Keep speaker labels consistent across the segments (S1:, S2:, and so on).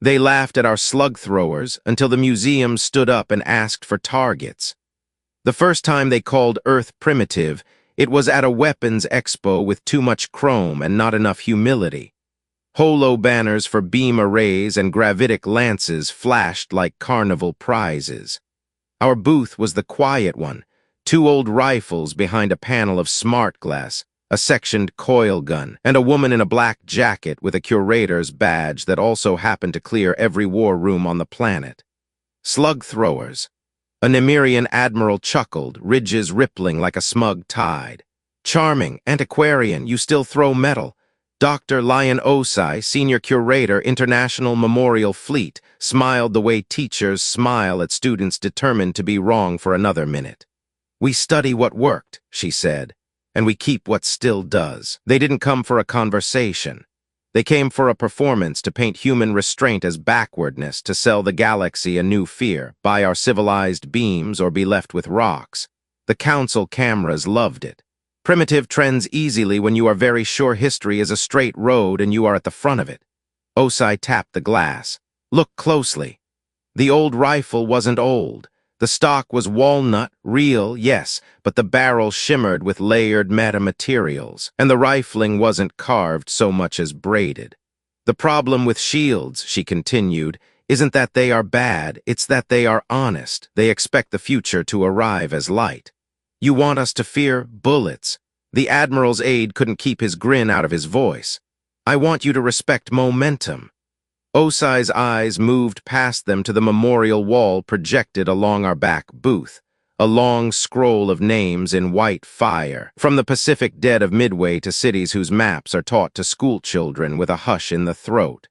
S1: They laughed at our slug throwers until the museum stood up and asked for targets. The first time they called Earth primitive, it was at a weapons expo with too much chrome and not enough humility. Holo banners for beam arrays and gravitic lances flashed like carnival prizes. Our booth was the quiet one, 2 old rifles behind a panel of smart glass, a sectioned coil gun, and a woman in a black jacket with a curator's badge that also happened to clear every war room on the planet. Slug throwers. A Nemirian admiral chuckled, ridges rippling like a smug tide. Charming, antiquarian, you still throw metal. Dr. Lion Osai, senior curator, International Memorial Fleet, smiled the way teachers smile at students determined to be wrong for another minute. We study what worked, she said, and we keep what still does. They didn't come for a conversation. They came for a performance to paint human restraint as backwardness, to sell the galaxy a new fear, buy our civilized beams or be left with rocks. The council cameras loved it. Primitive trends easily when you are very sure history is a straight road and you are at the front of it. Osai tapped the glass. Look closely. The old rifle wasn't old. The stock was walnut, real, yes, but the barrel shimmered with layered metamaterials, and the rifling wasn't carved so much as braided. The problem with shields, she continued, isn't that they are bad, it's that they are honest. They expect the future to arrive as light. You want us to fear bullets. The Admiral's aide couldn't keep his grin out of his voice. I want you to respect momentum. Osai's eyes moved past them to the memorial wall projected along our back booth, a long scroll of names in white fire, from the Pacific dead of Midway to cities whose maps are taught to schoolchildren with a hush in the throat.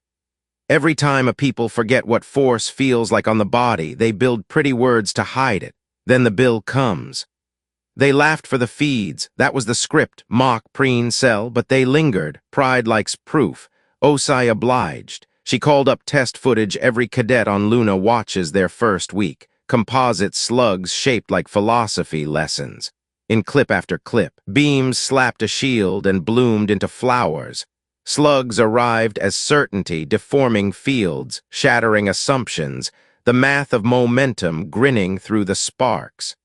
S1: Every time a people forget what force feels like on the body, they build pretty words to hide it. Then the bill comes. They laughed for the feeds. That was the script, mock, preen, sell, but they lingered. Pride likes proof. Osai obliged. She called up test footage every cadet on Luna watches their first week. Composite slugs shaped like philosophy lessons. In clip after clip, beams slapped a shield and bloomed into flowers. Slugs arrived as certainty, deforming fields, shattering assumptions, the math of momentum grinning through the sparks.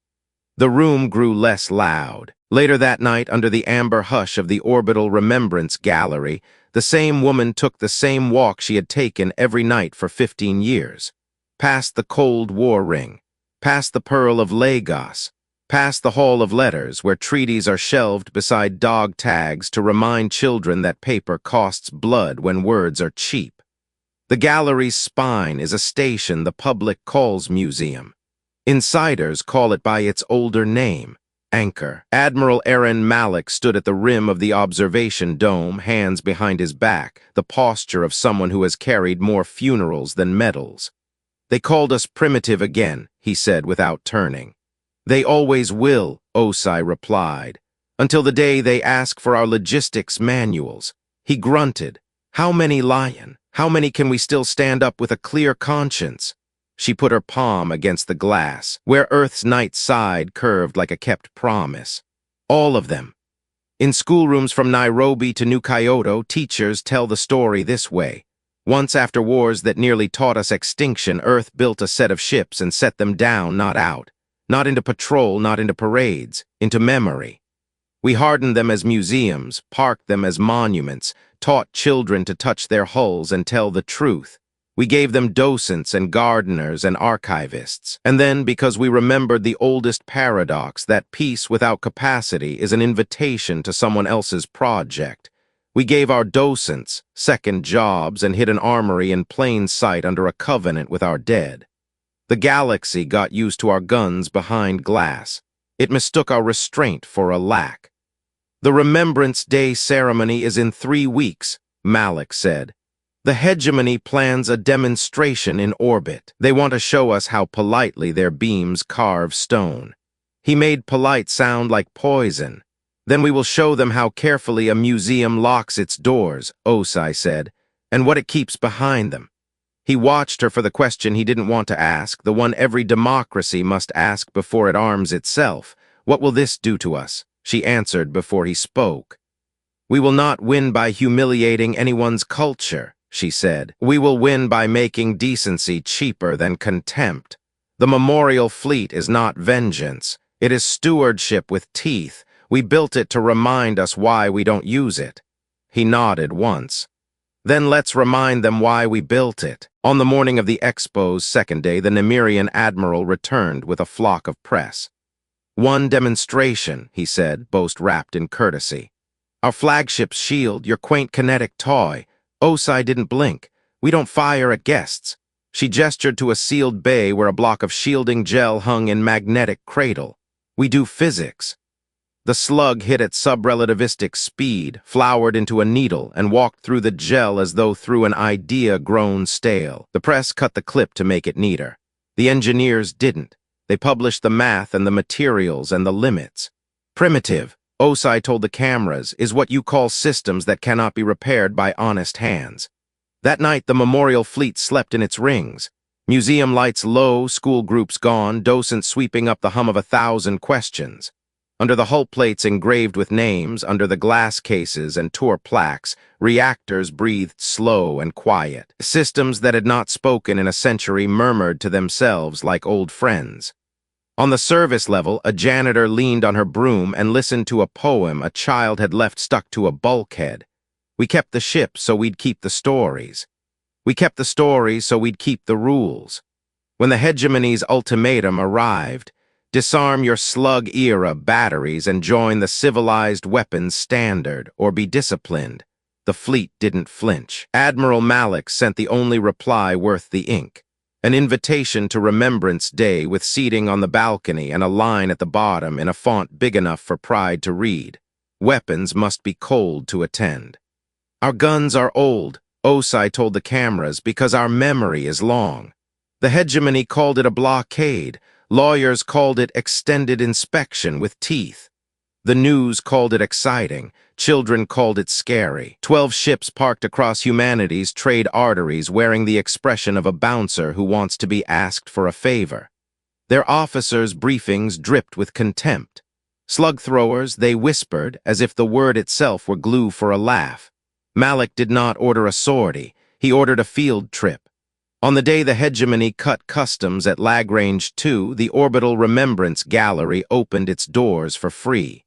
S1: The room grew less loud. Later that night, under the amber hush of the Orbital Remembrance Gallery, the same woman took the same walk she had taken every night for 15 years. Past the Cold War ring, past the Pearl of Lagos, past the Hall of Letters where treaties are shelved beside dog tags to remind children that paper costs blood when words are cheap. The gallery's spine is a station the public calls museum. Insiders call it by its older name, Anchor. Admiral Aaron Malik stood at the rim of the observation dome, hands behind his back, the posture of someone who has carried more funerals than medals. They called us primitive again, he said without turning. They always will, Osai replied, until the day they ask for our logistics manuals. He grunted. How many, Lion? How many can we still stand up with a clear conscience? She put her palm against the glass, where Earth's night side curved like a kept promise. All of them. In schoolrooms from Nairobi to New Kyoto, teachers tell the story this way. Once after wars that nearly taught us extinction, Earth built a set of ships and set them down, not out. Not into patrol, not into parades, into memory. We hardened them as museums, parked them as monuments, taught children to touch their hulls and tell the truth. We gave them docents and gardeners and archivists. And then, because we remembered the oldest paradox, that peace without capacity is an invitation to someone else's project, we gave our docents second jobs and hid an armory in plain sight under a covenant with our dead. The galaxy got used to our guns behind glass. It mistook our restraint for a lack. The Remembrance Day ceremony is in 3 weeks, Malik said. The hegemony plans a demonstration in orbit. They want to show us how politely their beams carve stone. He made polite sound like poison. Then we will show them how carefully a museum locks its doors, Osai said, and what it keeps behind them. He watched her for the question he didn't want to ask, the one every democracy must ask before it arms itself. What will this do to us? She answered before he spoke. We will not win by humiliating anyone's culture. she said. We will win by making decency cheaper than contempt. The memorial fleet is not vengeance. It is stewardship with teeth. We built it to remind us why we don't use it. He nodded once. Then let's remind them why we built it. On the morning of the Expo's second day, the Nemirian admiral returned with a flock of press. One demonstration, he said, boast wrapped in courtesy. Our flagship's shield, your quaint kinetic toy. Osai didn't blink. We don't fire at guests. She gestured to a sealed bay where a block of shielding gel hung in magnetic cradle. We do physics. The slug hit at subrelativistic speed, flowered into a needle, and walked through the gel as though through an idea grown stale. The press cut the clip to make it neater. The engineers didn't. They published the math and the materials and the limits. Primitive, Osai told the cameras, is what you call systems that cannot be repaired by honest hands. That night, the memorial fleet slept in its rings. Museum lights low, school groups gone, docents sweeping up the hum of 1,000 questions. Under the hull plates engraved with names, under the glass cases and tour plaques, reactors breathed slow and quiet. Systems that had not spoken in a century murmured to themselves like old friends. On the service level, a janitor leaned on her broom and listened to a poem a child had left stuck to a bulkhead. We kept the ship so we'd keep the stories. We kept the stories so we'd keep the rules. When the hegemony's ultimatum arrived, disarm your slug-era batteries and join the civilized weapons standard, or be disciplined. The fleet didn't flinch. Admiral Malik sent the only reply worth the ink. An invitation to Remembrance Day with seating on the balcony and a line at the bottom in a font big enough for Pride to read. Weapons must be cold to attend. Our guns are old, Osai told the cameras, because our memory is long. The hegemony called it a blockade. Lawyers called it extended inspection with teeth. The news called it exciting. Children called it scary. 12 ships parked across humanity's trade arteries wearing the expression of a bouncer who wants to be asked for a favor. Their officers' briefings dripped with contempt. Slug throwers, they whispered, as if the word itself were glue for a laugh. Malik did not order a sortie. He ordered a field trip. On the day the hegemony cut customs at Lagrange 2, the Orbital Remembrance Gallery opened its doors for free.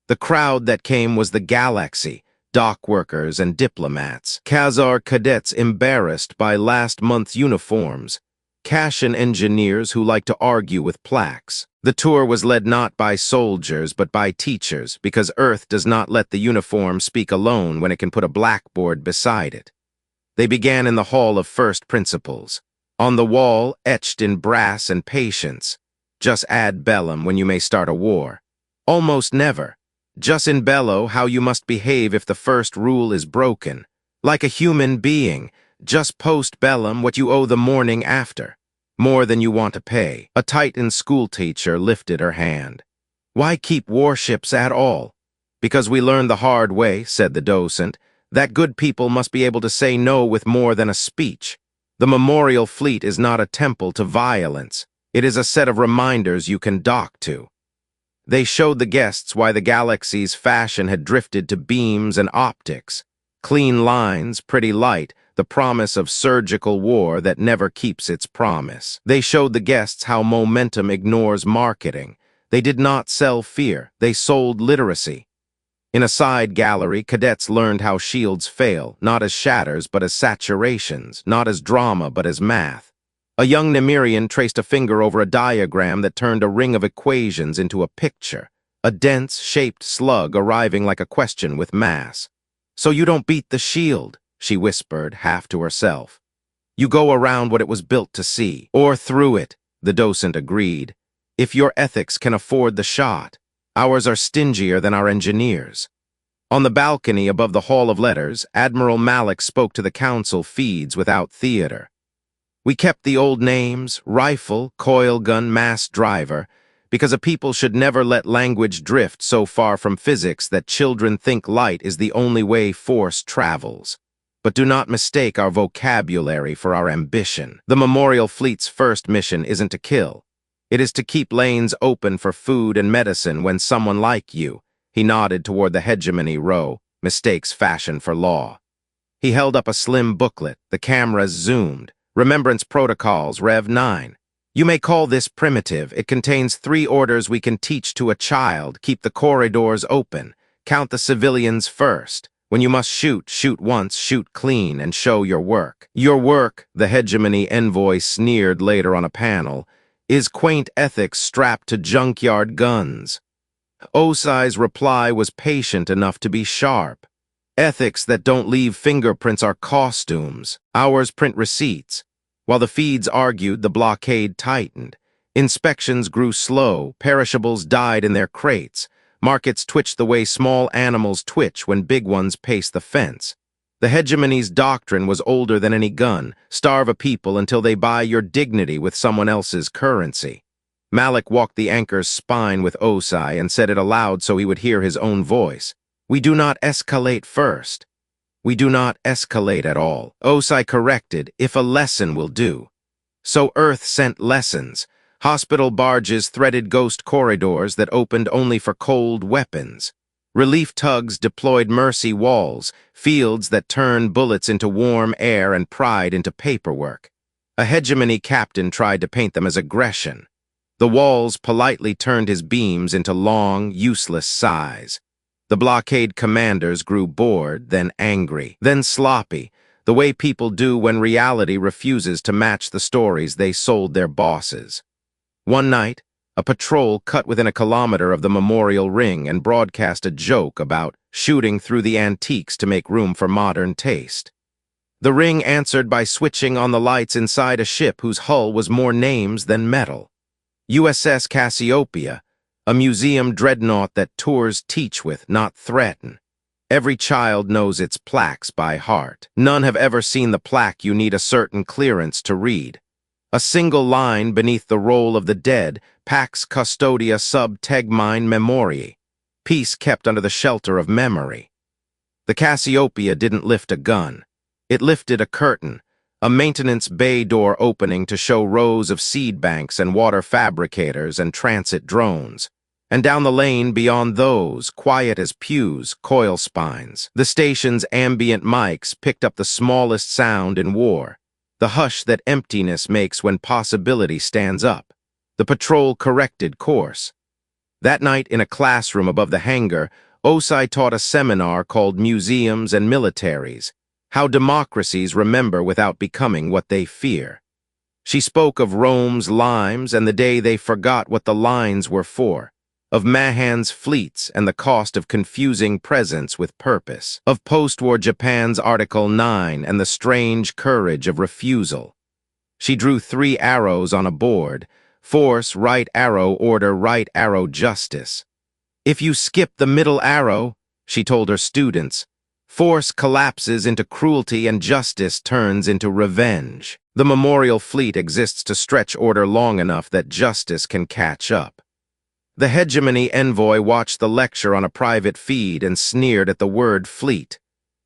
S1: The crowd that came was the galaxy, dock workers and diplomats, Khazar cadets embarrassed by last month's uniforms, Kashan engineers who like to argue with plaques. The tour was led not by soldiers but by teachers, because Earth does not let the uniform speak alone when it can put a blackboard beside it. They began in the Hall of First Principles. On the wall, etched in brass and patience, just ad bellum when you may start a war. Almost never. Just in bello how you must behave if the first rule is broken. Like a human being, just post bellum what you owe the morning after. More than you want to pay. A Titan schoolteacher lifted her hand. Why keep warships at all? Because we learned the hard way, said the docent, that good people must be able to say no with more than a speech. The memorial fleet is not a temple to violence. It is a set of reminders you can dock to. They showed the guests why the galaxy's fashion had drifted to beams and optics. Clean lines, pretty light, the promise of surgical war that never keeps its promise. They showed the guests how momentum ignores marketing. They did not sell fear, they sold literacy. In a side gallery, cadets learned how shields fail, not as shatters but as saturations, not as drama but as math. A young Nemirian traced a finger over a diagram that turned a ring of equations into a picture, a dense, shaped slug arriving like a question with mass. So you don't beat the shield, she whispered, half to herself. You go around what it was built to see, or through it, the docent agreed. If your ethics can afford the shot. Ours are stingier than our engineers. On the balcony above the Hall of Letters, Admiral Malik spoke to the council feeds without theater. We kept the old names, rifle, coil gun, mass driver, because a people should never let language drift so far from physics that children think light is the only way force travels. But do not mistake our vocabulary for our ambition. The Memorial Fleet's first mission isn't to kill. It is to keep lanes open for food and medicine when someone like you, he nodded toward the hegemony row, mistakes fashion for law. He held up a slim booklet. The cameras zoomed. Remembrance Protocols, Rev 9. You may call this primitive. It contains 3 orders we can teach to a child. Keep the corridors open. Count the civilians first. When you must shoot, shoot once, shoot clean, and show your work. Your work, the hegemony envoy sneered later on a panel, is quaint ethics strapped to junkyard guns. Osai's reply was patient enough to be sharp. Ethics that don't leave fingerprints are costumes. Ours print receipts. While the feeds argued, the blockade tightened. Inspections grew slow. Perishables died in their crates. Markets twitched the way small animals twitch when big ones pace the fence. The hegemony's doctrine was older than any gun. Starve a people until they buy your dignity with someone else's currency. Malik walked the anchor's spine with Osai and said it aloud so he would hear his own voice. We do not escalate first. We do not escalate at all. Osai corrected, if a lesson will do. So Earth sent lessons. Hospital barges threaded ghost corridors that opened only for cold weapons. Relief tugs deployed mercy walls, fields that turned bullets into warm air and pride into paperwork. A hegemony captain tried to paint them as aggression. The walls politely turned his beams into long, useless sighs. The blockade commanders grew bored, then angry, then sloppy, the way people do when reality refuses to match the stories they sold their bosses. One night, a patrol cut within a kilometer of the memorial ring and broadcast a joke about shooting through the antiques to make room for modern taste. The ring answered by switching on the lights inside a ship whose hull was more names than metal. USS Cassiopeia, a museum dreadnought that tours teach with, not threaten. Every child knows its plaques by heart. None have ever seen the plaque you need a certain clearance to read. A single line beneath the roll of the dead, Pax Custodia sub Tegmine Memoriae, peace kept under the shelter of memory. The Cassiopeia didn't lift a gun. It lifted a curtain, a maintenance bay door opening to show rows of seed banks and water fabricators and transit drones. And down the lane beyond those, quiet as pews, coil spines. The station's ambient mics picked up the smallest sound in war, the hush that emptiness makes when possibility stands up. The patrol corrected course. That night in a classroom above the hangar, Osai taught a seminar called Museums and Militaries, How Democracies Remember Without Becoming What They Fear. She spoke of Rome's limes and the day they forgot what the lines were for, of Mahan's fleets and the cost of confusing presence with purpose, of post-war Japan's Article 9 and the strange courage of refusal. She drew 3 arrows on a board: force, right arrow, order, right arrow, justice. If you skip the middle arrow, she told her students, force collapses into cruelty and justice turns into revenge. The memorial fleet exists to stretch order long enough that justice can catch up. The hegemony envoy watched the lecture on a private feed and sneered at the word fleet.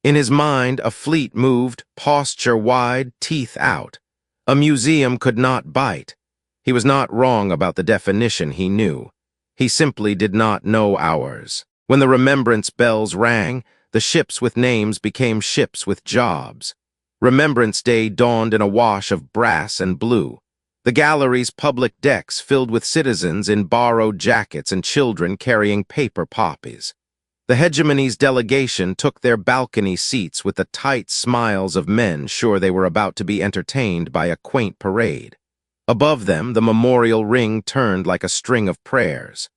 S1: In his mind, a fleet moved, posture wide, teeth out. A museum could not bite. He was not wrong about the definition he knew. He simply did not know ours. When the remembrance bells rang, the ships with names became ships with jobs. Remembrance Day dawned in a wash of brass and blue. The gallery's public decks filled with citizens in borrowed jackets and children carrying paper poppies. The hegemony's delegation took their balcony seats with the tight smiles of men sure they were about to be entertained by a quaint parade. Above them, the memorial ring turned like a string of prayers.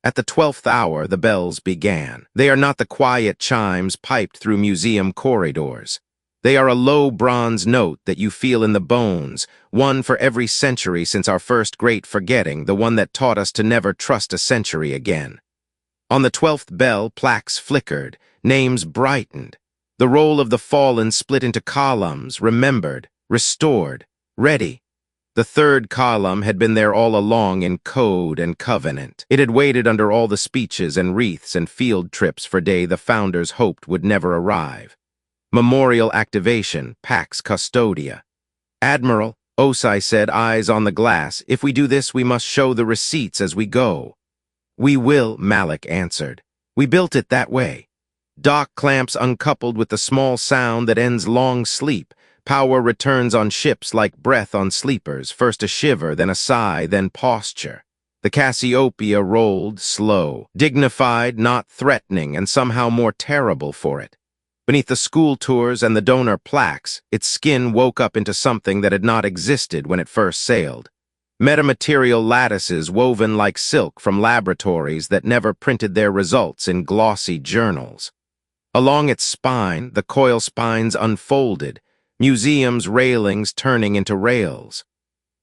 S1: At the 12th hour, the bells began. They are not the quiet chimes piped through museum corridors. They are a low bronze note that you feel in the bones, one for every century since our first great forgetting, the one that taught us to never trust a century again. On the 12th bell, plaques flickered, names brightened. The roll of the fallen split into columns, remembered, restored, ready. The 3rd column had been there all along in code and covenant. It had waited under all the speeches and wreaths and field trips for day the founders hoped would never arrive. Memorial activation, Pax Custodia. Admiral, Osai said, eyes on the glass, if we do this, we must show the receipts as we go. We will, Malik answered. We built it that way. Dock clamps uncoupled with the small sound that ends long sleep. Power returns on ships like breath on sleepers, first a shiver, then a sigh, then posture. The Cassiopeia rolled, slow, dignified, not threatening, and somehow more terrible for it. Beneath the school tours and the donor plaques, its skin woke up into something that had not existed when it first sailed. Metamaterial lattices woven like silk from laboratories that never printed their results in glossy journals. Along its spine, the coil spines unfolded, museums' railings turning into rails.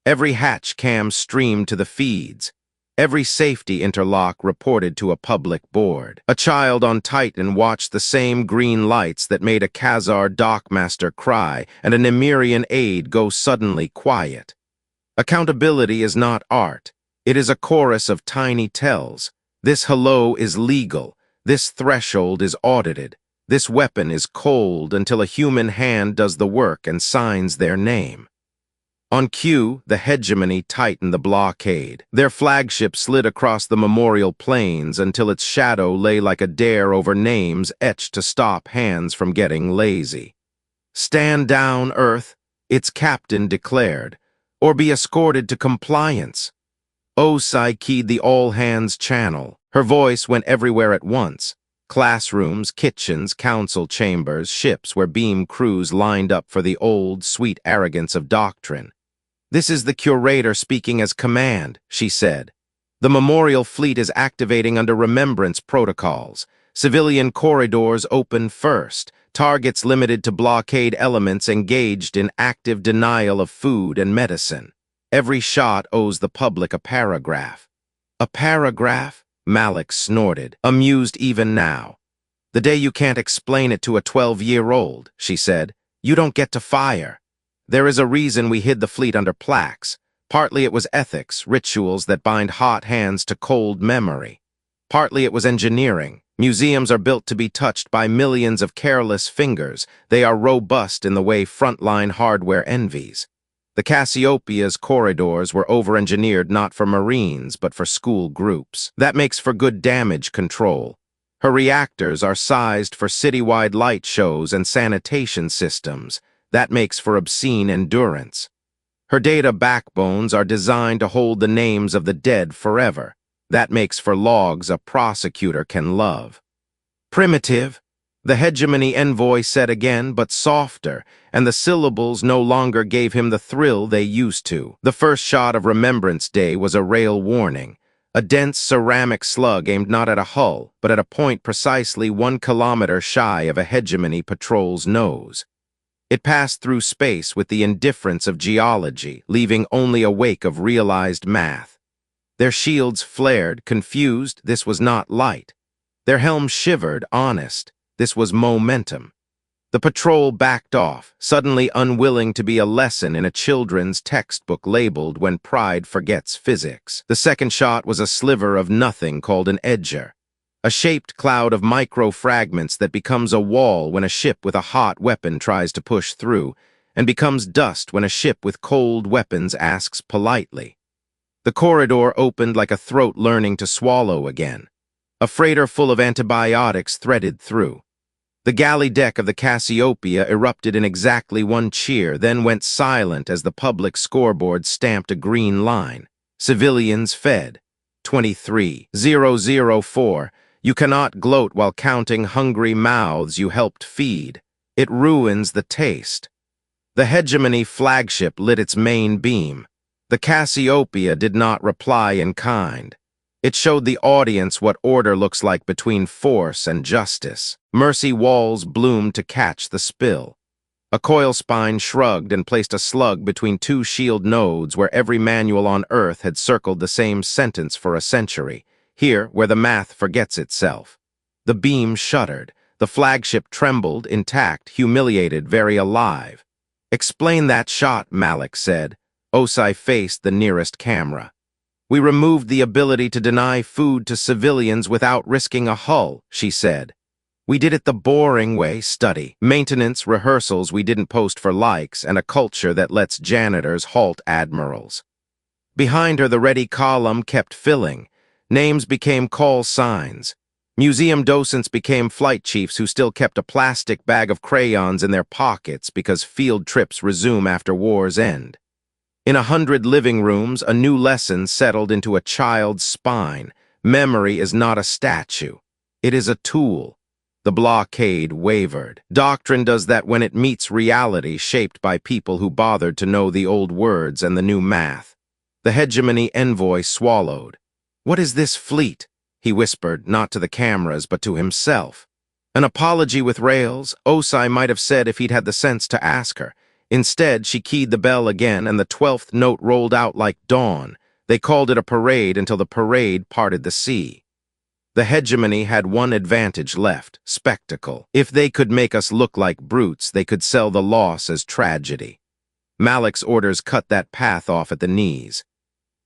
S1: Every hatch cam streamed to the feeds. Every safety interlock reported to a public board. A child on Titan watched the same green lights that made a Khazar dockmaster cry and a Nemirian aide go suddenly quiet. Accountability is not art. It is a chorus of tiny tells. This hello is legal. This threshold is audited. This weapon is cold until a human hand does the work and signs their name. On cue, the hegemony tightened the blockade. Their flagship slid across the memorial plains until its shadow lay like a dare over names etched to stop hands from getting lazy. "Stand down, Earth," its captain declared, "or be escorted to compliance." Osai keyed the all-hands channel. Her voice went everywhere at once. Classrooms, kitchens, council chambers, ships where beam crews lined up for the old, sweet arrogance of doctrine. "This is the curator speaking as command," she said. "The memorial fleet is activating under remembrance protocols. Civilian corridors open first. Targets limited to blockade elements engaged in active denial of food and medicine. Every shot owes the public a paragraph." "A paragraph?" Malik snorted, amused even now. "The day you can't explain it to a 12-year-old, she said, "you don't get to fire. There is a reason we hid the fleet under plaques. Partly it was ethics, rituals that bind hot hands to cold memory. Partly it was engineering. Museums are built to be touched by millions of careless fingers. They are robust in the way frontline hardware envies. The Cassiopeia's corridors were over-engineered not for Marines, but for school groups. That makes for good damage control. Her reactors are sized for citywide light shows and sanitation systems. That makes for obscene endurance. Her data backbones are designed to hold the names of the dead forever. That makes for logs a prosecutor can love." "Primitive," the hegemony envoy said again, but softer, and the syllables no longer gave him the thrill they used to. The first shot of Remembrance Day was a rail warning. A dense ceramic slug aimed not at a hull, but at a point precisely 1 kilometer shy of a hegemony patrol's nose. It passed through space with the indifference of geology, leaving only a wake of realized math. Their shields flared, confused. This was not light. Their helms shivered, honest. This was momentum. The patrol backed off, suddenly unwilling to be a lesson in a children's textbook labeled "When Pride Forgets Physics." The second shot was a sliver of nothing called an edger, a shaped cloud of micro-fragments that becomes a wall when a ship with a hot weapon tries to push through, and becomes dust when a ship with cold weapons asks politely. The corridor opened like a throat learning to swallow again. A freighter full of antibiotics threaded through. The galley deck of the Cassiopeia erupted in exactly one cheer, then went silent as the public scoreboard stamped a green line. Civilians fed. 23,004. You cannot gloat while counting hungry mouths you helped feed. It ruins the taste. The hegemony flagship lit its main beam. The Cassiopeia did not reply in kind. It showed the audience what order looks like between force and justice. Mercy walls bloomed to catch the spill. A coil spine shrugged and placed a slug between two shield nodes where every manual on Earth had circled the same sentence for a century. Here, where the math forgets itself. The beam shuddered. The flagship trembled, intact, humiliated, very alive. "Explain that shot," Malik said. Osai faced the nearest camera. "We removed the ability to deny food to civilians without risking a hull," she said. "We did it the boring way, study. Maintenance, rehearsals we didn't post for likes, and a culture that lets janitors halt admirals." Behind her, the ready column kept filling. Names became call signs. Museum docents became flight chiefs who still kept a plastic bag of crayons in their pockets because field trips resume after war's end. In 100 living rooms, a new lesson settled into a child's spine. Memory is not a statue. It is a tool. The blockade wavered. Doctrine does that when it meets reality shaped by people who bothered to know the old words and the new math. The hegemony envoy swallowed. "What is this fleet?" he whispered, not to the cameras, but to himself. An apology with rails, Osai might have said if he'd had the sense to ask her. Instead, she keyed the bell again, and the 12th note rolled out like dawn. They called it a parade until the parade parted the sea. The hegemony had one advantage left: spectacle. If they could make us look like brutes, they could sell the loss as tragedy. Malik's orders cut that path off at the knees.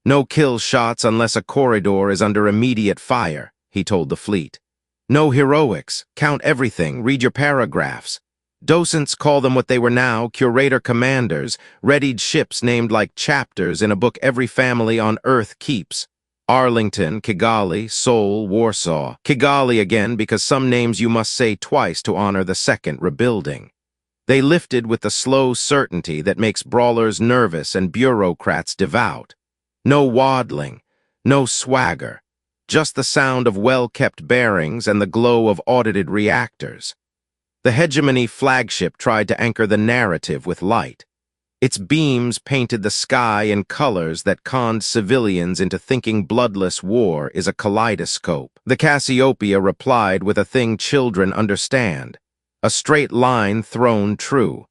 S1: "No kill shots unless a corridor is under immediate fire," he told the fleet. "No heroics. Count everything. Read your paragraphs." Docents call them what they were now, curator-commanders, readied ships named like chapters in a book every family on Earth keeps. Arlington, Kigali, Seoul, Warsaw. Kigali again because some names you must say twice to honor the second rebuilding. They lifted with the slow certainty that makes brawlers nervous and bureaucrats devout. No waddling, no swagger, just the sound of well-kept bearings and the glow of audited reactors. The hegemony flagship tried to anchor the narrative with light. Its beams painted the sky in colors that conned civilians into thinking bloodless war is a kaleidoscope. The Cassiopeia replied with a thing children understand: a straight line thrown true.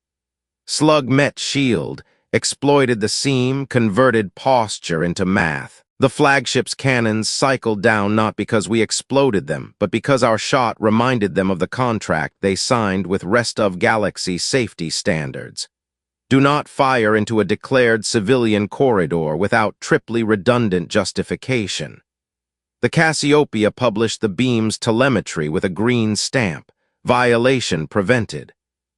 S1: Slug met shield, exploited the seam, converted posture into math. The flagship's cannons cycled down not because we exploded them, but because our shot reminded them of the contract they signed with rest of galaxy safety standards. Do not fire into a declared civilian corridor without triply redundant justification. The Cassiopeia published the beam's telemetry with a green stamp. Violation prevented.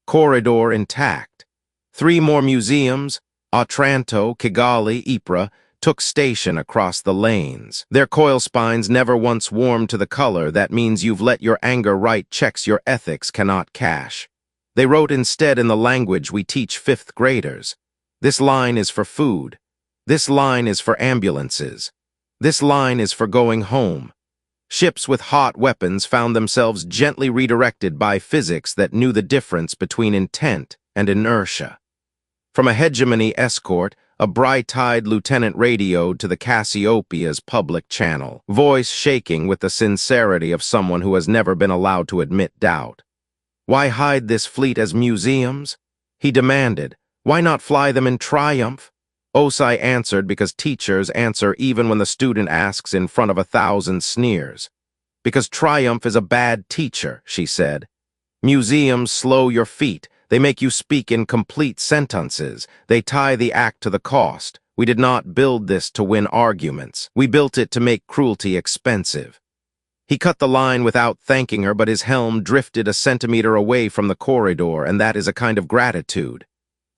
S1: Corridor intact. 3 more museums, Otranto, Kigali, Ypres, took station across the lanes. Their coil spines never once warmed to the color that means you've let your anger write checks your ethics cannot cash. They wrote instead in the language we teach 5th graders. This line is for food. This line is for ambulances. This line is for going home. Ships with hot weapons found themselves gently redirected by physics that knew the difference between intent and inertia. From a hegemony escort, a bright-eyed lieutenant radioed to the Cassiopeia's public channel, voice shaking with the sincerity of someone who has never been allowed to admit doubt. "Why hide this fleet as museums?" he demanded. "Why not fly them in triumph?" Osai answered because teachers answer even when the student asks in front of 1,000 sneers. "Because triumph is a bad teacher," she said. "Museums slow your feet. They make you speak in complete sentences. They tie the act to the cost. We did not build this to win arguments. We built it to make cruelty expensive." He cut the line without thanking her, but his helm drifted a centimeter away from the corridor, and that is a kind of gratitude.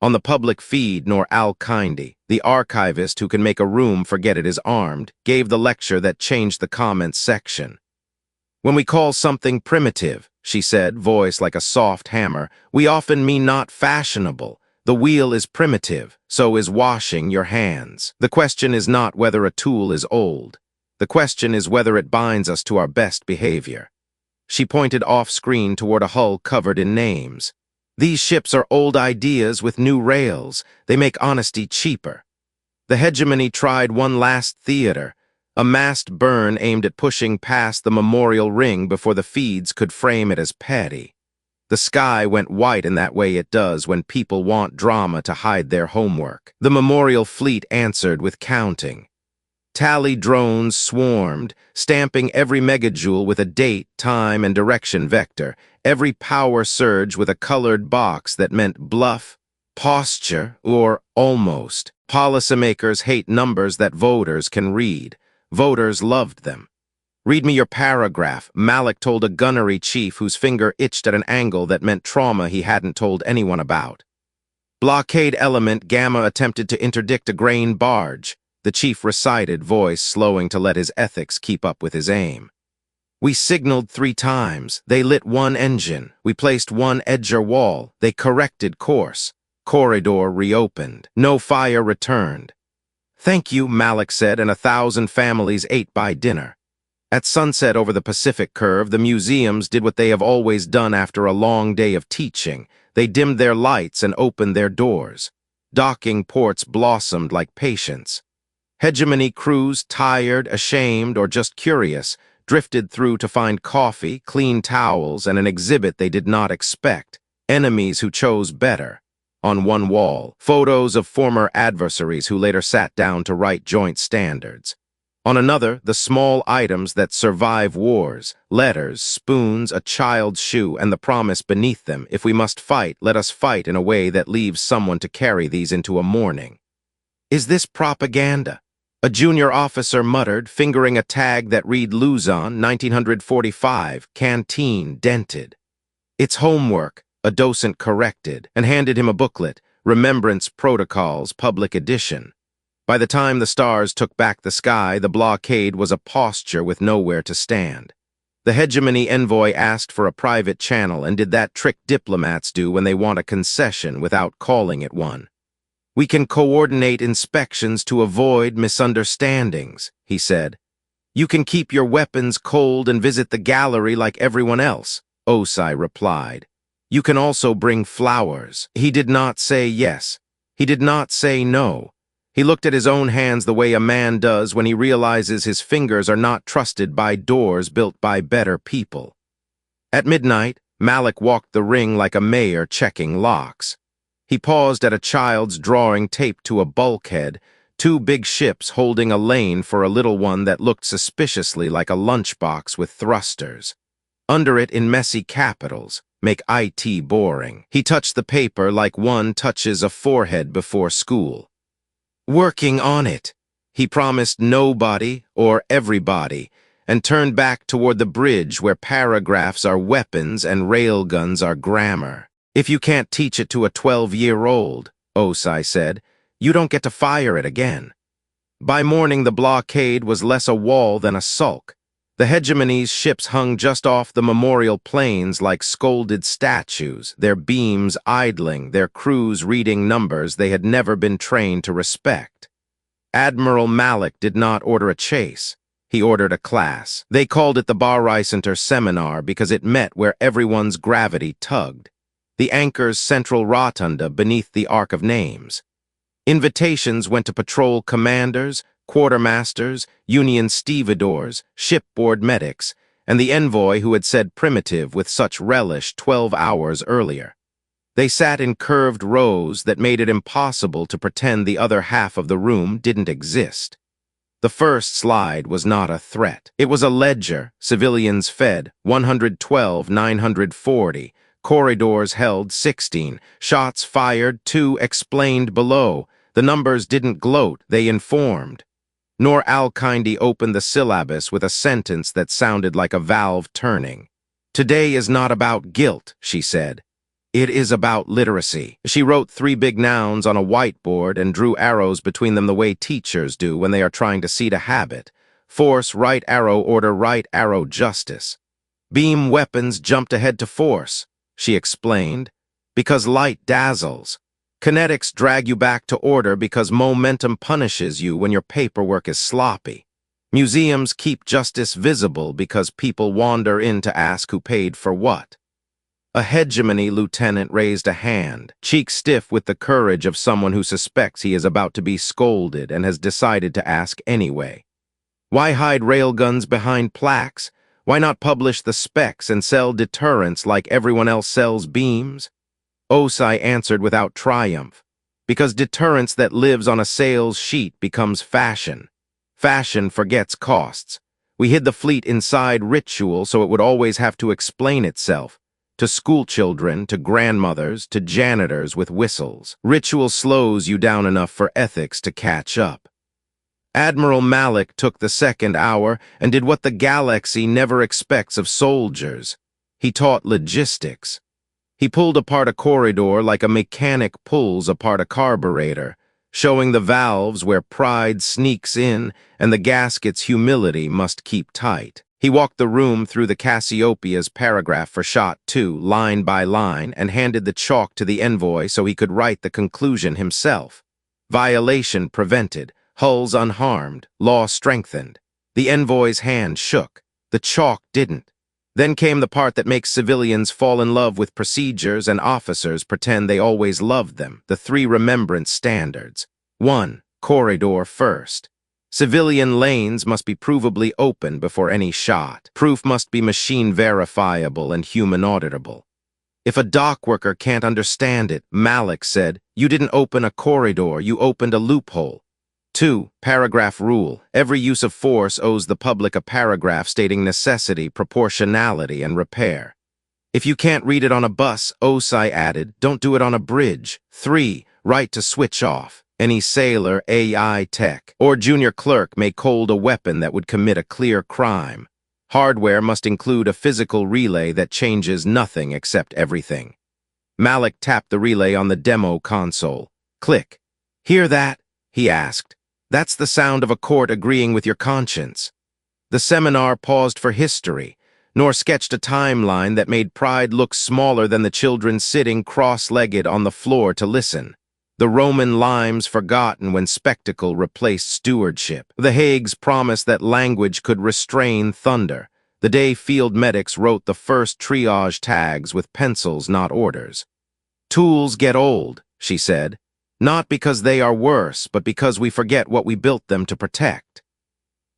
S1: On the public feed, Nor Al-Kindi, the archivist who can make a room forget it is armed, gave the lecture that changed the comments section. "When we call something primitive," she said, voice like a soft hammer, "we often mean not fashionable. The wheel is primitive, so is washing your hands. The question is not whether a tool is old. The question is whether it binds us to our best behavior." She pointed off-screen toward a hull covered in names. "These ships are old ideas with new rails. They make honesty cheaper." The hegemony tried one last theater, a massed burn aimed at pushing past the memorial ring before the feeds could frame it as petty. The sky went white in that way it does when people want drama to hide their homework. The memorial fleet answered with counting. Tally drones swarmed, stamping every megajoule with a date, time, and direction vector, every power surge with a colored box that meant bluff, posture, or almost. Policymakers hate numbers that voters can read. Voters loved them. "Read me your paragraph," Malik told a gunnery chief whose finger itched at an angle that meant trauma he hadn't told anyone about. "Blockade element Gamma attempted to interdict a grain barge," the chief recited, voice slowing to let his ethics keep up with his aim. We signaled 3 times. They lit 1 engine. We placed 1 edger wall. They corrected course. Corridor reopened. No fire returned. Thank you, Malik said, and 1,000 families ate by dinner. At sunset over the Pacific Curve, the museums did what they have always done after a long day of teaching. They dimmed their lights and opened their doors. Docking ports blossomed like patients. Hegemony crews, tired, ashamed, or just curious, drifted through to find coffee, clean towels, and an exhibit they did not expect. Enemies who chose better. On one wall, photos of former adversaries who later sat down to write joint standards. On another, the small items that survive wars, letters, spoons, a child's shoe, and the promise beneath them, if we must fight, let us fight in a way that leaves someone to carry these into a morning. Is this propaganda? A junior officer muttered, fingering a tag that read Luzon, 1945, canteen, dented. It's homework, a docent corrected, and handed him a booklet, Remembrance Protocols, Public Edition. By the time the stars took back the sky, the blockade was a posture with nowhere to stand. The hegemony envoy asked for a private channel and did that trick diplomats do when they want a concession without calling it one. We can coordinate inspections to avoid misunderstandings, he said. You can keep your weapons cold and visit the gallery like everyone else, Osai replied. You can also bring flowers. He did not say yes. He did not say no. He looked at his own hands the way a man does when he realizes his fingers are not trusted by doors built by better people. At midnight, Malik walked the ring like a mayor checking locks. He paused at a child's drawing taped to a bulkhead, 2 big ships holding a lane for a little one that looked suspiciously like a lunchbox with thrusters. Under it, in messy capitals, make IT boring. He touched the paper like one touches a forehead before school. Working on it, he promised nobody or everybody, and turned back toward the bridge where paragraphs are weapons and railguns are grammar. If you can't teach it to a 12-year-old, Osai said, you don't get to fire it again. By morning, the blockade was less a wall than a sulk. The hegemony's ships hung just off the memorial plains like scolded statues, their beams idling, their crews reading numbers they had never been trained to respect. Admiral Malik did not order a chase. He ordered a class. They called it the Baricenter Seminar because it met where everyone's gravity tugged. The anchor's central rotunda beneath the Arc of Names. Invitations went to patrol commanders, quartermasters, Union stevedores, shipboard medics, and the envoy who had said primitive with such relish 12 hours earlier. They sat in curved rows that made it impossible to pretend the other half of the room didn't exist. The first slide was not a threat. It was a ledger, civilians fed, 112,940, corridors held 16, shots fired 2 explained below. The numbers didn't gloat, they informed. Nur al-Kindi opened the syllabus with a sentence that sounded like a valve turning. Today is not about guilt, she said. It is about literacy. She wrote 3 big nouns on a whiteboard and drew arrows between them the way teachers do when they are trying to seed a habit. Force, right arrow, order, right arrow, justice. Beam weapons jumped ahead to force, she explained, because light dazzles. Kinetics drag you back to order because momentum punishes you when your paperwork is sloppy. Museums keep justice visible because people wander in to ask who paid for what. A hegemony lieutenant raised a hand, cheek stiff with the courage of someone who suspects he is about to be scolded and has decided to ask anyway. Why hide railguns behind plaques? Why not publish the specs and sell deterrents like everyone else sells beams? Osai answered without triumph, because deterrence that lives on a sales sheet becomes fashion. Fashion forgets costs. We hid the fleet inside ritual so it would always have to explain itself, to schoolchildren, to grandmothers, to janitors with whistles. Ritual slows you down enough for ethics to catch up. Admiral Malik took the second hour and did what the galaxy never expects of soldiers. He taught logistics. He pulled apart a corridor like a mechanic pulls apart a carburetor, showing the valves where pride sneaks in and the gasket's humility must keep tight. He walked the room through the Cassiopeia's paragraph for shot 2, line by line, and handed the chalk to the envoy so he could write the conclusion himself. Violation prevented, hulls unharmed, law strengthened. The envoy's hand shook. The chalk didn't. Then came the part that makes civilians fall in love with procedures and officers pretend they always loved them, the 3 remembrance standards. 1. Corridor first. Civilian lanes must be provably open before any shot. Proof must be machine verifiable and human auditable. If a dock worker can't understand it, Malik said, you didn't open a corridor, you opened a loophole. 2. Paragraph rule. Every use of force owes the public a paragraph stating necessity, proportionality, and repair. If you can't read it on a bus, Osai added, don't do it on a bridge. 3. Right to switch off. Any sailor, AI tech, or junior clerk may cold a weapon that would commit a clear crime. Hardware must include a physical relay that changes nothing except everything. Malik tapped the relay on the demo console. Click. Hear that? He asked. That's the sound of a court agreeing with your conscience. The seminar paused for history, nor sketched a timeline that made pride look smaller than the children sitting cross-legged on the floor to listen. The Roman limes forgotten when spectacle replaced stewardship. The Hague's promise that language could restrain thunder. The day field medics wrote the first triage tags with pencils, not orders. Tools get old, she said, not because they are worse, but because we forget what we built them to protect.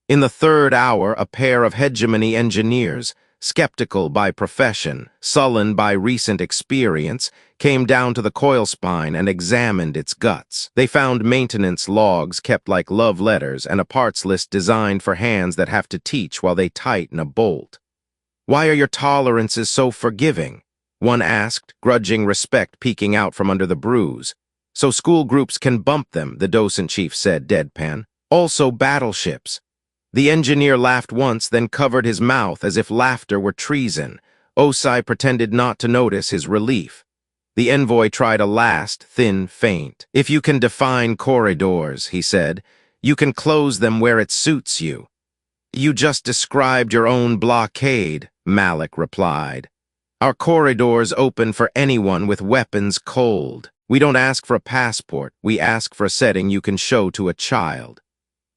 S1: In the 3rd hour, a pair of hegemony engineers, skeptical by profession, sullen by recent experience, came down to the coil spine and examined its guts. They found maintenance logs kept like love letters and a parts list designed for hands that have to teach while they tighten a bolt. Why are your tolerances so forgiving? One asked, grudging respect peeking out from under the bruise. So school groups can bump them, the docent chief said, deadpan. Also battleships. The engineer laughed once, then covered his mouth as if laughter were treason. Osai pretended not to notice his relief. The envoy tried a last, thin feint. If you can define corridors, he said, you can close them where it suits you. You just described your own blockade, Malik replied. Our corridors open for anyone with weapons cold. We don't ask for a passport, we ask for a setting you can show to a child.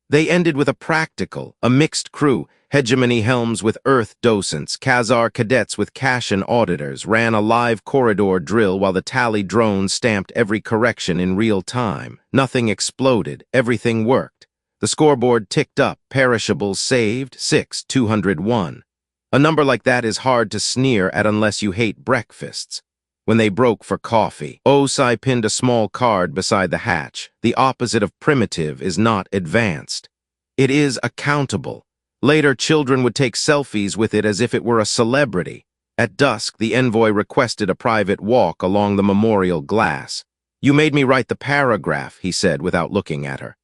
S1: They ended with a mixed crew, hegemony helms with Earth docents, Khazar cadets with Kashan auditors, ran a live corridor drill while the tally drone stamped every correction in real time. Nothing exploded, everything worked. The scoreboard ticked up, perishables saved, 6,201. A number like that is hard to sneer at unless you hate breakfasts. When they broke for coffee, Osai pinned a small card beside the hatch. The opposite of primitive is not advanced. It is accountable. Later, children would take selfies with it as if it were a celebrity. At dusk, the envoy requested a private walk along the memorial glass. You made me write the paragraph, he said without looking at her.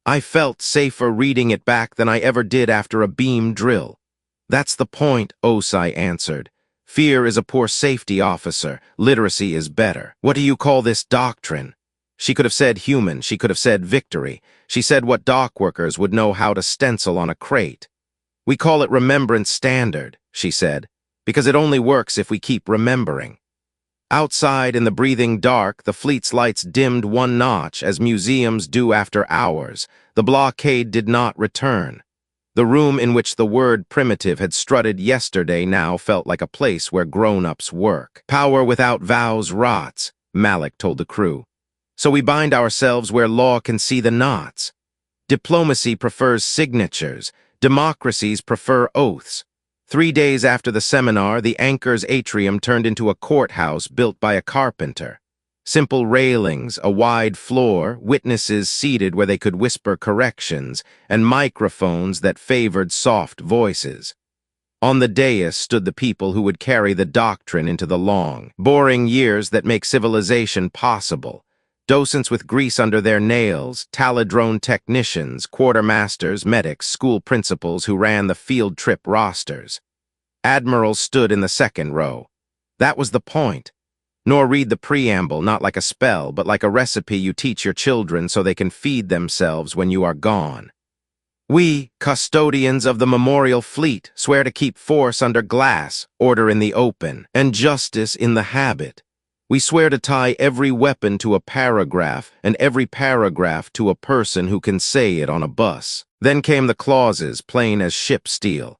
S1: I felt safer reading it back than I ever did after a beam drill. That's the point, Osai answered. Fear is a poor safety officer. Literacy is better. What do you call this doctrine? She could have said human. She could have said victory. She said what dock workers would know how to stencil on a crate. We call it remembrance standard, she said, because it only works if we keep remembering. Outside in the breathing dark, the fleet's lights dimmed one notch as museums do after hours. The blockade did not return. The room in which the word primitive had strutted yesterday now felt like a place where grown-ups work. Power without vows rots, Malik told the crew. So we bind ourselves where law can see the knots. Diplomacy prefers signatures. Democracies prefer oaths. 3 days after the seminar, the Anchor's atrium turned into a courthouse built by a carpenter. Simple railings, a wide floor, witnesses seated where they could whisper corrections, and microphones that favored soft voices. On the dais stood the people who would carry the doctrine into the long, boring years that make civilization possible. Docents with grease under their nails, taladrone technicians, quartermasters, medics, school principals who ran the field trip rosters. Admirals stood in the second row. That was the point. Nor read the preamble, not like a spell, but like a recipe you teach your children so they can feed themselves when you are gone. We, custodians of the memorial fleet, swear to keep force under glass, order in the open, and justice in the habit. We swear to tie every weapon to a paragraph, and every paragraph to a person who can say it on a bus. Then came the clauses, plain as ship steel.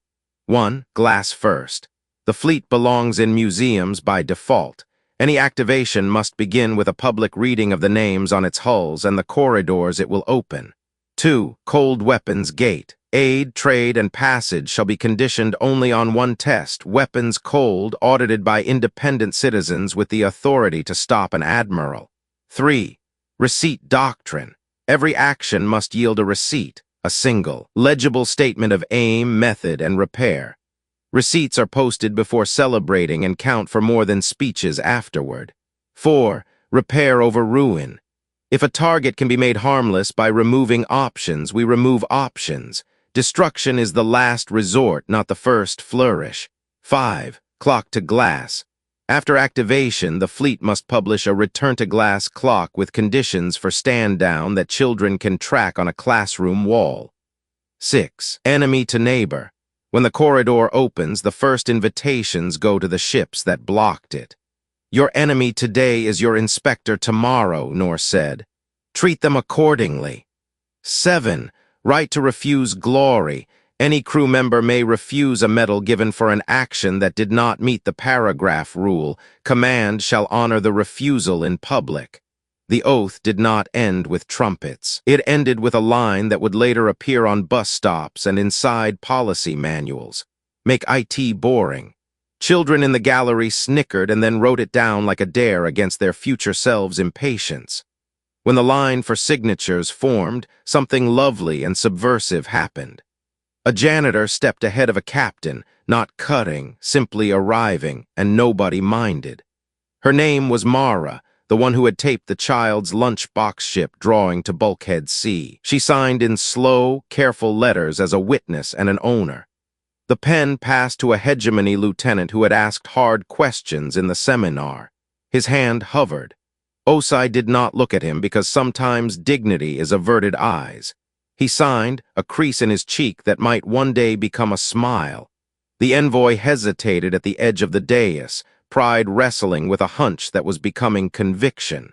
S1: 1. Glass first. The fleet belongs in museums by default. Any activation must begin with a public reading of the names on its hulls and the corridors it will open. 2. Cold weapons gate. Aid, trade, and passage shall be conditioned only on one test: weapons cold, audited by independent citizens with the authority to stop an admiral. 3. Receipt doctrine. Every action must yield a receipt, a single, legible statement of aim, method, and repair. Receipts are posted before celebrating and count for more than speeches afterward. 4. Repair over ruin. If a target can be made harmless by removing options, we remove options. Destruction is the last resort, not the first flourish. 5. Clock to glass. After activation, the fleet must publish a return-to-glass clock with conditions for stand-down that children can track on a classroom wall. 6. Enemy to neighbor. When the corridor opens, the first invitations go to the ships that blocked it. Your enemy today is your inspector tomorrow, Norse said. Treat them accordingly. 7. Right to refuse glory. Any crew member may refuse a medal given for an action that did not meet the paragraph rule. Command shall honor the refusal in public. The oath did not end with trumpets. It ended with a line that would later appear on bus stops and inside policy manuals. Make IT boring. Children in the gallery snickered and then wrote it down like a dare against their future selves' impatience. When the line for signatures formed, something lovely and subversive happened. A janitor stepped ahead of a captain, not cutting, simply arriving, and nobody minded. Her name was Mara, the one who had taped the child's lunchbox ship drawing to Bulkhead C. She signed in slow, careful letters as a witness and an owner. The pen passed to a hegemony lieutenant who had asked hard questions in the seminar. His hand hovered. Osai did not look at him because sometimes dignity is averted eyes. He signed, a crease in his cheek that might one day become a smile. The envoy hesitated at the edge of the dais, pride wrestling with a hunch that was becoming conviction.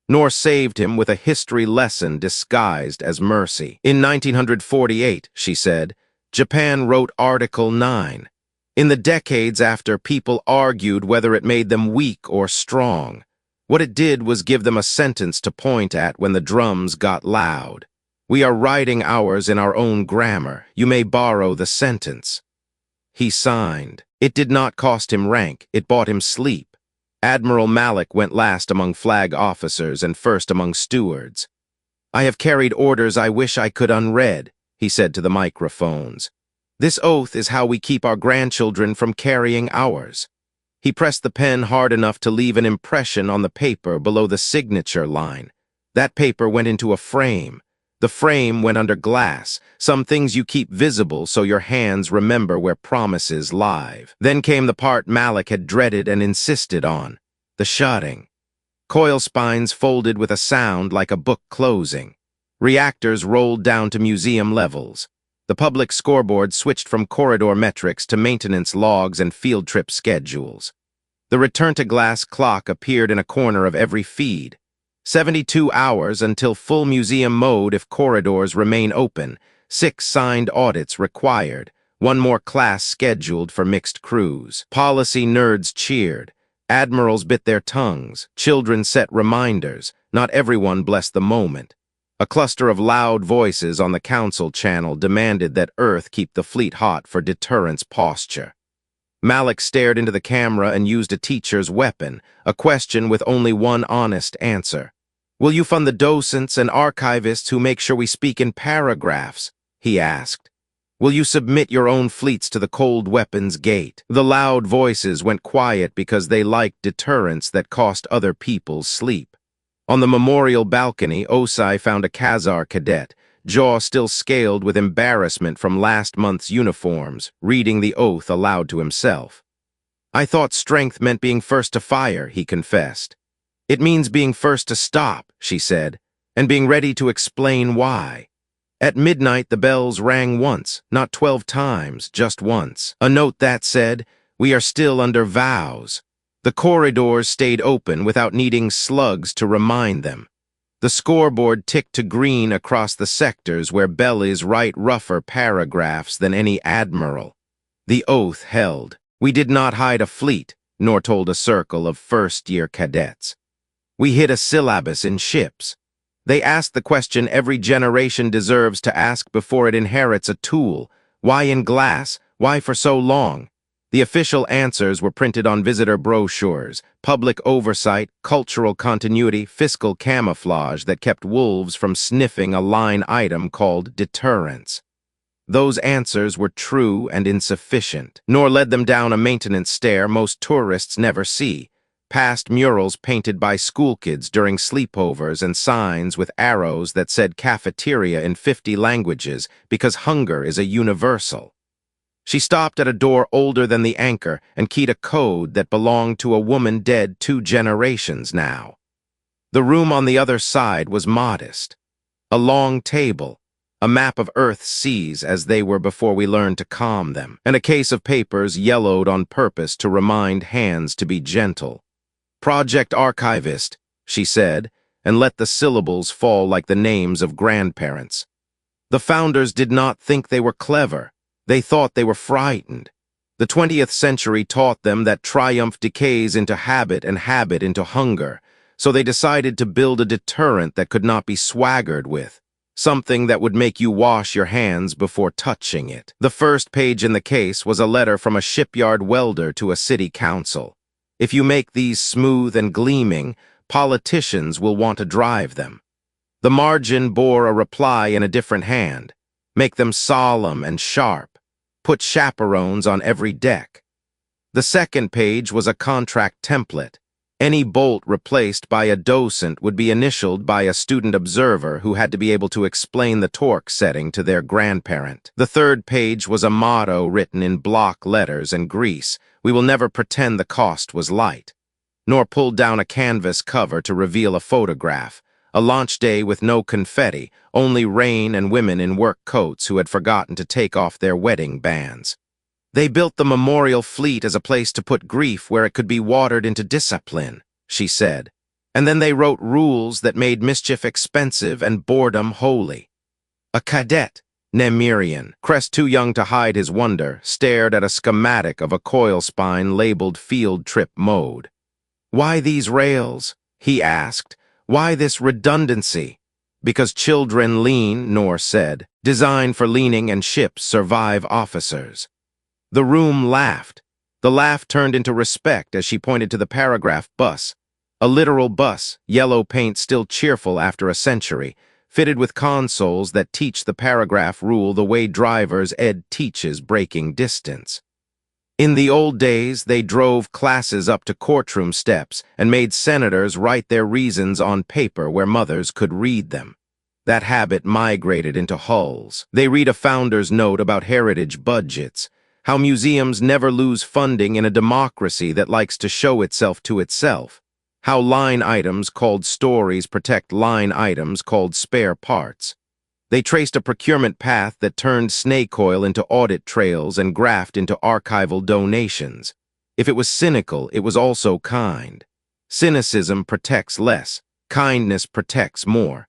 S1: Norse saved him with a history lesson disguised as mercy. In 1948, she said, Japan wrote Article 9. In the decades after, people argued whether it made them weak or strong. What it did was give them a sentence to point at when the drums got loud. We are writing ours in our own grammar. You may borrow the sentence. He signed. It did not cost him rank. It bought him sleep. Admiral Malik went last among flag officers and first among stewards. I have carried orders I wish I could unread, he said to the microphones. This oath is how we keep our grandchildren from carrying ours. He pressed the pen hard enough to leave an impression on the paper below the signature line. That paper went into a frame. The frame went under glass, some things you keep visible so your hands remember where promises live. Then came the part Malik had dreaded and insisted on, the shutting. Coil spines folded with a sound like a book closing. Reactors rolled down to museum levels. The public scoreboard switched from corridor metrics to maintenance logs and field trip schedules. The return-to-glass clock appeared in a corner of every feed. 72 hours until full museum mode if corridors remain open. 6 signed audits required. 1 more class scheduled for mixed crews. Policy nerds cheered. Admirals bit their tongues. Children set reminders. Not everyone blessed the moment. A cluster of loud voices on the council channel demanded that Earth keep the fleet hot for deterrence posture. Malik stared into the camera and used a teacher's weapon, a question with only one honest answer. Will you fund the docents and archivists who make sure we speak in paragraphs? He asked. Will you submit your own fleets to the cold weapons gate? The loud voices went quiet because they liked deterrence that cost other people's sleep. On the memorial balcony, Osai found a Khazar cadet, jaw still scaled with embarrassment from last month's uniforms, reading the oath aloud to himself. I thought strength meant being first to fire, he confessed. It means being first to stop, she said, and being ready to explain why. At midnight, the bells rang once, not 12 times, just once. A note that said, "We are still under vows." The corridors stayed open without needing slugs to remind them. The scoreboard ticked to green across the sectors where bellies write rougher paragraphs than any admiral. The oath held. We did not hide a fleet, nor told a circle of first-year cadets. We hid a syllabus in ships. They asked the question every generation deserves to ask before it inherits a tool. Why in glass? Why for so long? The official answers were printed on visitor brochures, public oversight, cultural continuity, fiscal camouflage that kept wolves from sniffing a line item called deterrence. Those answers were true and insufficient, nor led them down a maintenance stair most tourists never see, past murals painted by schoolkids during sleepovers and signs with arrows that said cafeteria in 50 languages because hunger is a universal. She stopped at a door older than the anchor and keyed a code that belonged to a woman dead 2 generations now. The room on the other side was modest. A long table, a map of Earth's seas as they were before we learned to calm them, and a case of papers yellowed on purpose to remind hands to be gentle. "Project Archivist," she said, and let the syllables fall like the names of grandparents. The founders did not think they were clever. They thought they were frightened. The 20th century taught them that triumph decays into habit and habit into hunger, so they decided to build a deterrent that could not be swaggered with, something that would make you wash your hands before touching it. The first page in the case was a letter from a shipyard welder to a city council. If you make these smooth and gleaming, politicians will want to drive them. The margin bore a reply in a different hand. Make them solemn and sharp. Put chaperones on every deck. The second page was a contract template. Any bolt replaced by a docent would be initialed by a student observer who had to be able to explain the torque setting to their grandparent. The third page was a motto written in block letters and grease. We will never pretend the cost was light. Nor pull down a canvas cover to reveal a photograph. A launch day with no confetti, only rain and women in work coats who had forgotten to take off their wedding bands. They built the memorial fleet as a place to put grief where it could be watered into discipline, she said. And then they wrote rules that made mischief expensive and boredom holy. A cadet, Nemirian, crest too young to hide his wonder, stared at a schematic of a coil spine labeled field trip mode. "Why these rails?" he asked. "Why this redundancy?" "Because children lean," Nor said. "Design for leaning and ships survive officers." The room laughed. The laugh turned into respect as she pointed to the paragraph bus. A literal bus, yellow paint still cheerful after a century, fitted with consoles that teach the paragraph rule the way drivers ed teaches braking distance. In the old days, they drove classes up to courtroom steps and made senators write their reasons on paper where mothers could read them. That habit migrated into hulls. They read a founder's note about heritage budgets, how museums never lose funding in a democracy that likes to show itself to itself, how line items called stories protect line items called spare parts. They traced a procurement path that turned snake oil into audit trails and graft into archival donations. If it was cynical, it was also kind. Cynicism protects less. Kindness protects more.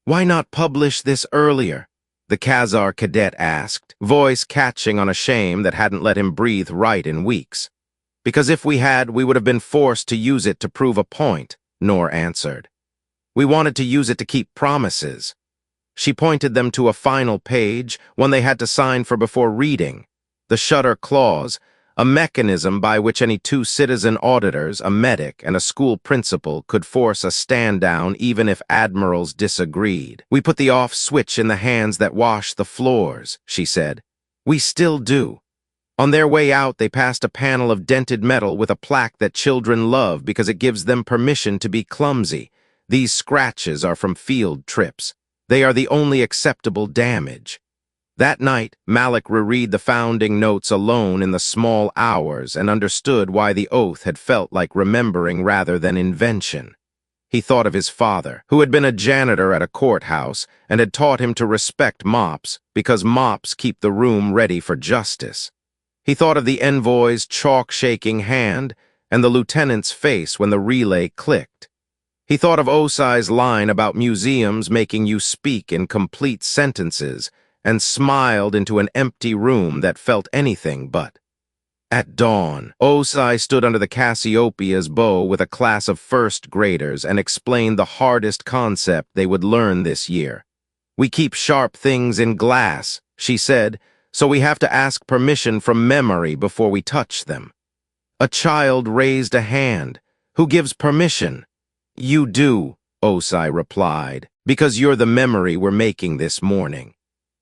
S1: "Why not publish this earlier?" the Khazar cadet asked, voice catching on a shame that hadn't let him breathe right in weeks. "Because if we had, we would have been forced to use it to prove a point," Nor answered. "We wanted to use it to keep promises." She pointed them to a final page, one they had to sign for before reading. The shutter clause, a mechanism by which any 2 citizen auditors, a medic, and a school principal could force a stand-down even if admirals disagreed. "We put the off switch in the hands that wash the floors," she said. "We still do." On their way out, they passed a panel of dented metal with a plaque that children love because it gives them permission to be clumsy. "These scratches are from field trips. They are the only acceptable damage." That night, Malik reread the founding notes alone in the small hours and understood why the oath had felt like remembering rather than invention. He thought of his father, who had been a janitor at a courthouse and had taught him to respect mops because mops keep the room ready for justice. He thought of the envoy's chalk-shaking hand and the lieutenant's face when the relay clicked. He thought of Osai's line about museums making you speak in complete sentences and smiled into an empty room that felt anything but. At dawn, Osai stood under the Cassiopeia's bow with a class of first graders and explained the hardest concept they would learn this year. "We keep sharp things in glass," she said, "so we have to ask permission from memory before we touch them." A child raised a hand. "Who gives permission?" "You do," Osai replied, "because you're the memory we're making this morning."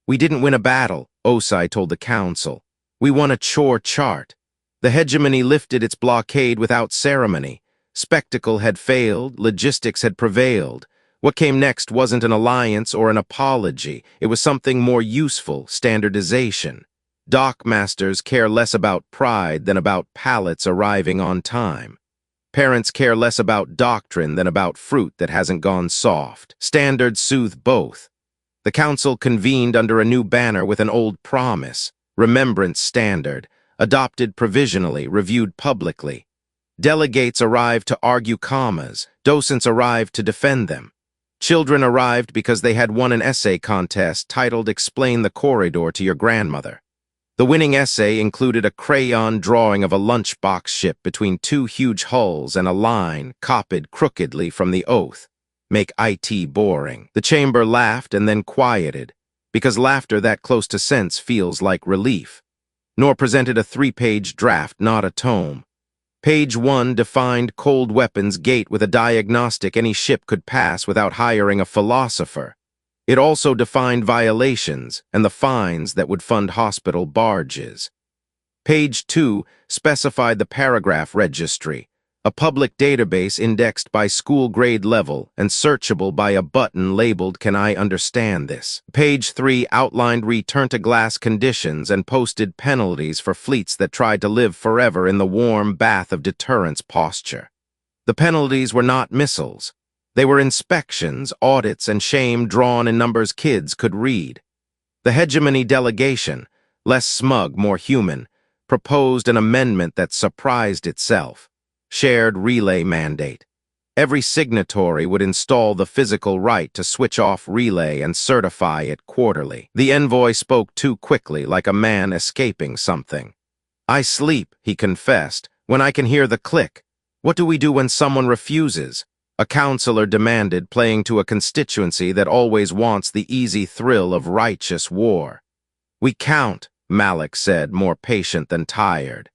S1: "We didn't win a battle," Osai told the council. "We won a chore chart." The hegemony lifted its blockade without ceremony. Spectacle had failed, logistics had prevailed. What came next wasn't an alliance or an apology. It was something more useful, standardization. Dockmasters care less about pride than about pallets arriving on time. Parents care less about doctrine than about fruit that hasn't gone soft. Standards soothe both. The council convened under a new banner with an old promise, Remembrance Standard, adopted provisionally, reviewed publicly. Delegates arrived to argue commas. Docents arrived to defend them. Children arrived because they had won an essay contest titled Explain the Corridor to Your Grandmother. The winning essay included a crayon drawing of a lunchbox ship between two huge hulls and a line copied crookedly from the oath. Make IT boring. The chamber laughed and then quieted, because laughter that close to sense feels like relief. Nor presented a 3-page draft, not a tome. Page 1 defined cold weapons gate with a diagnostic any ship could pass without hiring a philosopher. It also defined violations and the fines that would fund hospital barges. Page 2 specified the paragraph registry, a public database indexed by school grade level and searchable by a button labeled "Can I understand this?" Page 3 outlined return-to-glass conditions and posted penalties for fleets that tried to live forever in the warm bath of deterrence posture. The penalties were not missiles. They were inspections, audits, and shame drawn in numbers kids could read. The hegemony delegation, less smug, more human, proposed an amendment that surprised itself. Shared relay mandate. Every signatory would install the physical right to switch off relay and certify it quarterly. The envoy spoke too quickly, like a man escaping something. "I sleep," he confessed, "when I can hear the click. What do we do when someone refuses?" A counselor demanded, playing to a constituency that always wants the easy thrill of righteous war. "We count," Malik said, more patient than tired.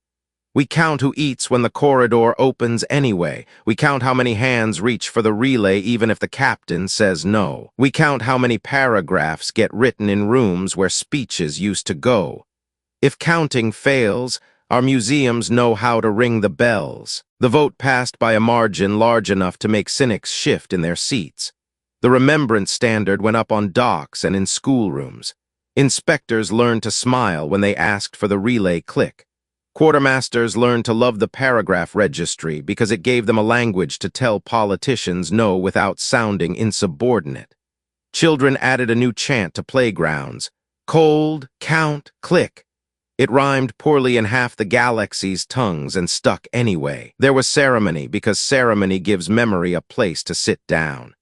S1: "We count who eats when the corridor opens anyway. We count how many hands reach for the relay even if the captain says no. We count how many paragraphs get written in rooms where speeches used to go. If counting fails, our museums know how to ring the bells." The vote passed by a margin large enough to make cynics shift in their seats. The Remembrance Standard went up on docks and in schoolrooms. Inspectors learned to smile when they asked for the relay click. Quartermasters learned to love the paragraph registry because it gave them a language to tell politicians no without sounding insubordinate. Children added a new chant to playgrounds. Cold, count, click. It rhymed poorly in half the galaxy's tongues and stuck anyway. There was ceremony because ceremony gives memory a place to sit down.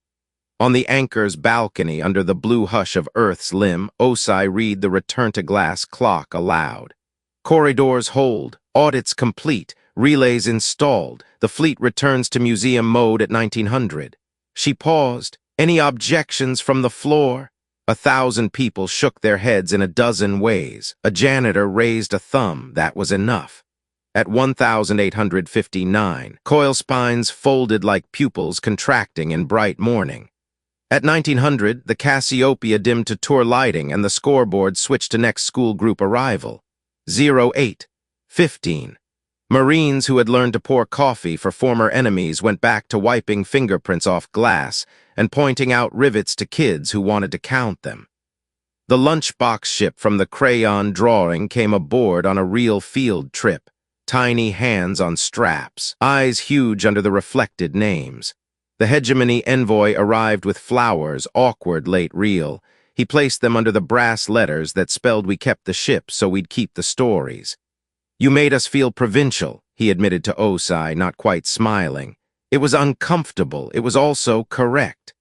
S1: On the anchor's balcony under the blue hush of Earth's limb, Osai read the return-to-glass clock aloud. Corridors hold, audits complete, relays installed. The fleet returns to museum mode at 1900. She paused. "Any objections from the floor?" 1,000 people shook their heads in a dozen ways. A janitor raised a thumb. That was enough. At 1859, coil spines folded like pupils contracting in bright morning. At 1900, the Cassiopeia dimmed to tour lighting and the scoreboard switched to next school group arrival. 08:15. Marines who had learned to pour coffee for former enemies went back to wiping fingerprints off glass and pointing out rivets to kids who wanted to count them. The lunchbox ship from the crayon drawing came aboard on a real field trip, tiny hands on straps, eyes huge under the reflected names. The hegemony envoy arrived with flowers, awkward late reel. He placed them under the brass letters that spelled we kept the ship so we'd keep the stories. You made us feel provincial, he admitted to Osai, not quite smiling. It was uncomfortable. It was also correct.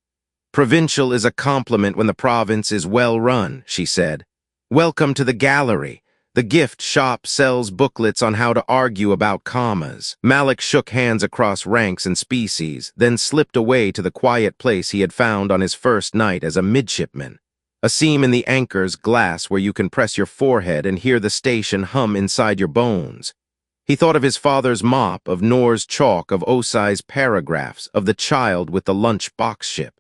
S1: Provincial is a compliment when the province is well run, she said. Welcome to the gallery. The gift shop sells booklets on how to argue about commas. Malik shook hands across ranks and species, then slipped away to the quiet place he had found on his first night as a midshipman. A seam in the anchor's glass where you can press your forehead and hear the station hum inside your bones. He thought of his father's mop, of Nor's chalk, of Osai's paragraphs, of the child with the lunch box ship.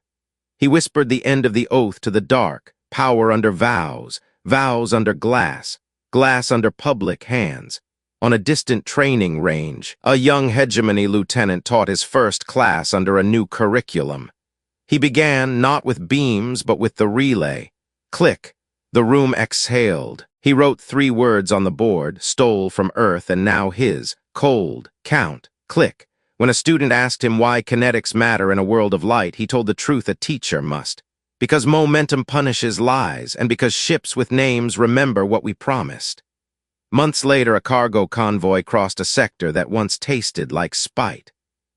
S1: He whispered the end of the oath to the dark, power under vows, vows under glass, glass under public hands. On a distant training range, a young hegemony lieutenant taught his first class under a new curriculum. He began not with beams but with the relay. Click. The room exhaled. He wrote 3 words on the board, stole from Earth and now his, cold, count, click. When a student asked him why kinetics matter in a world of light, he told the truth a teacher must. Because momentum punishes lies, and because ships with names remember what we promised. Months later, a cargo convoy crossed a sector that once tasted like spite.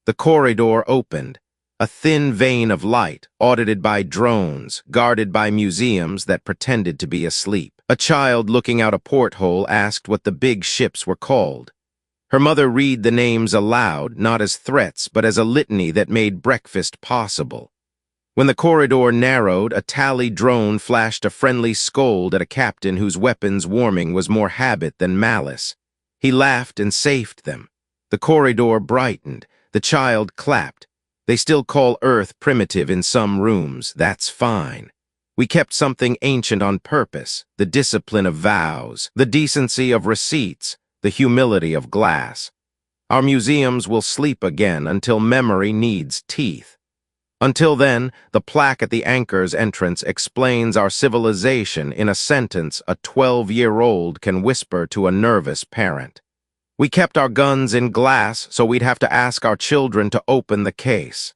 S1: The corridor opened. A thin vein of light, audited by drones, guarded by museums that pretended to be asleep. A child looking out a porthole asked what the big ships were called. Her mother read the names aloud, not as threats, but as a litany that made breakfast possible. When the corridor narrowed, a tally drone flashed a friendly scold at a captain whose weapons warming was more habit than malice. He laughed and safed them. The corridor brightened. The child clapped. They still call Earth primitive in some rooms. That's fine. We kept something ancient on purpose, the discipline of vows, the decency of receipts, the humility of glass. Our museums will sleep again until memory needs teeth. Until then, the plaque at the anchor's entrance explains our civilization in a sentence a 12-year-old can whisper to a nervous parent. We kept our guns in glass so we'd have to ask our children to open the case.